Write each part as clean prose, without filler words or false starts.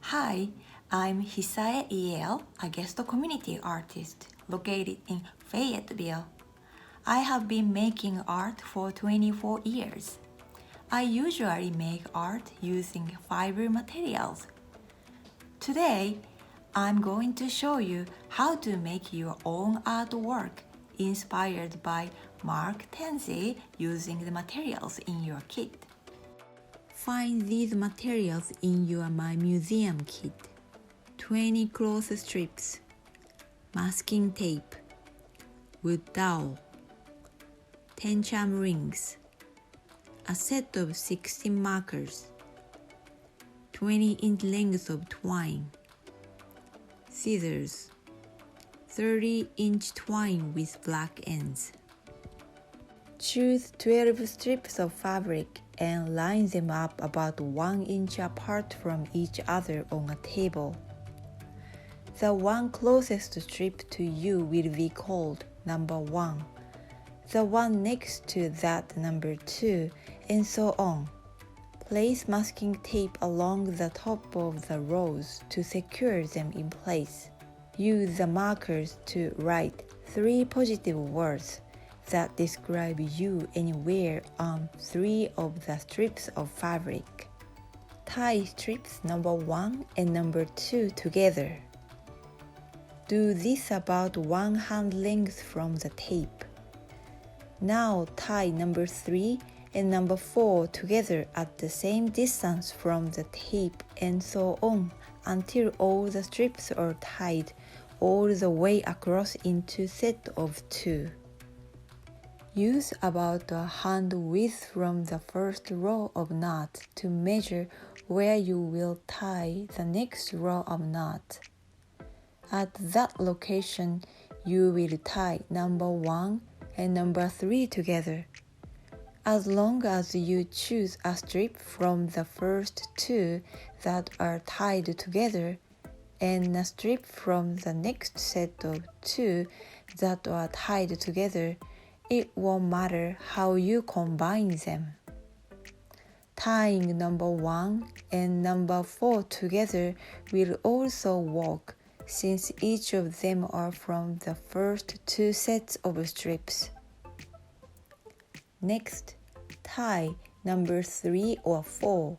Hi, I'm Hisae Iel, a guest community artist located in Fayetteville. I have been making art for 24 years. I usually make art using fiber materials. Today, I'm going to show you how to make your own artwork inspired by Mark Tenzi using the materials in your kit. Find these materials in your My Museum kit. 20 cloth strips, masking tape, wood dowel, 10 charm rings, a set of 16 markers, 20-inch length of twine, scissors, 30-inch twine with black ends. Choose 12 strips of fabric and line them up about 1 inch apart from each other on a table. The one closest strip to you will be called number 1, the one next to that number 2, and so on. Place masking tape along the top of the rows to secure them in place. Use the markers to write 3 positive words that describe you anywhere on 3 of the strips of fabric. Tie strips number 1 and number 2 together. Do this about 1 hand length from the tape. Now tie number 3 and number 4 together at the same distance from the tape and so on until all the strips are tied all the way across into set of 2. Use about a hand width from the first row of knots to measure where you will tie the next row of knots. At that location, you will tie number 1 and number 3 together. As long as you choose a strip from the first 2 that are tied together, and a strip from the next set of 2 that are tied together, it won't matter how you combine them. Tying number 1 and number 4 together will also work since each of them are from the first 2 sets of strips. Next, tie number 3 or 4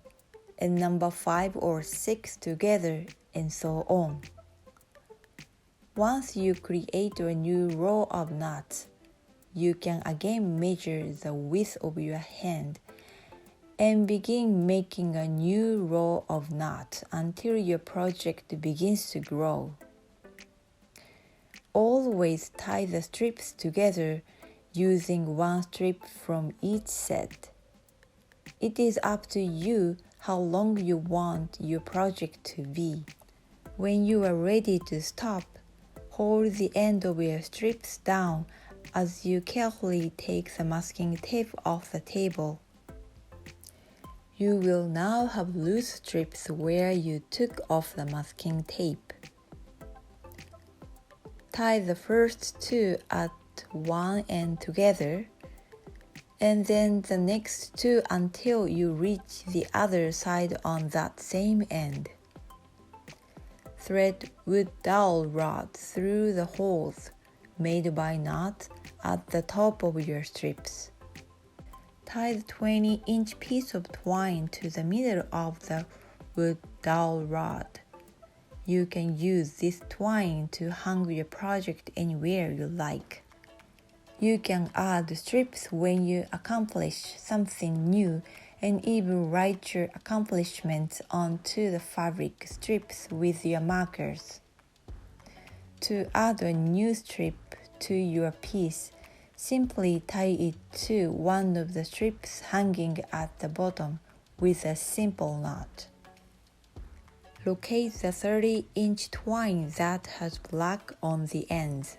and number 5 or 6 together and so on. Once you create a new row of knots, you can again measure the width of your hand and begin making a new row of knots until your project begins to grow. Always tie the strips together using 1 strip from each set. It is up to you how long you want your project to be. When you are ready to stop, hold the end of your strips down as you carefully take the masking tape off the table. You will now have loose strips where you took off the masking tape. Tie the first 2 at one end together, and then the next 2 until you reach the other side on that same end. Thread wood dowel rod through the holes made by knots at the top of your strips. Tie the 20-inch piece of twine to the middle of the wood dowel rod. You can use this twine to hang your project anywhere you like. You can add strips when you accomplish something new and even write your accomplishments onto the fabric strips with your markers. To add a new strip to your piece, simply tie it to one of the strips hanging at the bottom with a simple knot. Locate the 30-inch twine that has black on the ends.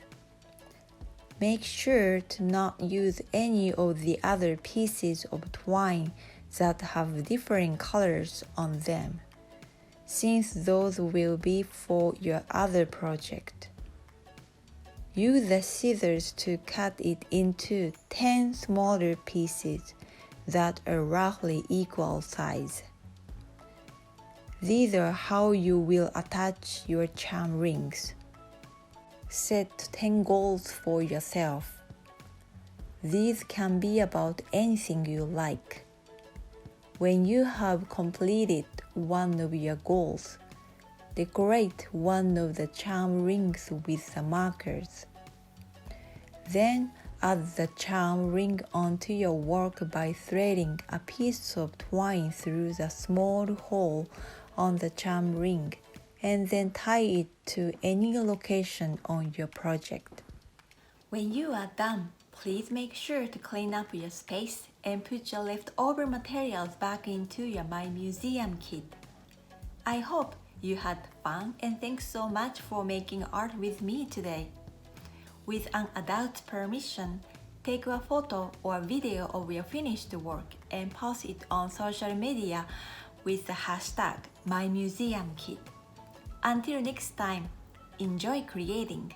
Make sure to not use any of the other pieces of twine that have different colors on them, since those will be for your other project. Use the scissors to cut it into 10 smaller pieces that are roughly equal size. These are how you will attach your charm rings. Set 10 goals for yourself. These can be about anything you like. When you have completed one of your goals, decorate one of the charm rings with the markers. Then add the charm ring onto your work by threading a piece of twine through the small hole on the charm ring, and then tie it to any location on your project. When you are done, please make sure to clean up your space and put your leftover materials back into your My Museum kit. I hope you had fun, and thanks so much for making art with me today. With an adult's permission, take a photo or video of your finished work and post it on social media with the hashtag MyMuseumKit. Until next time, enjoy creating!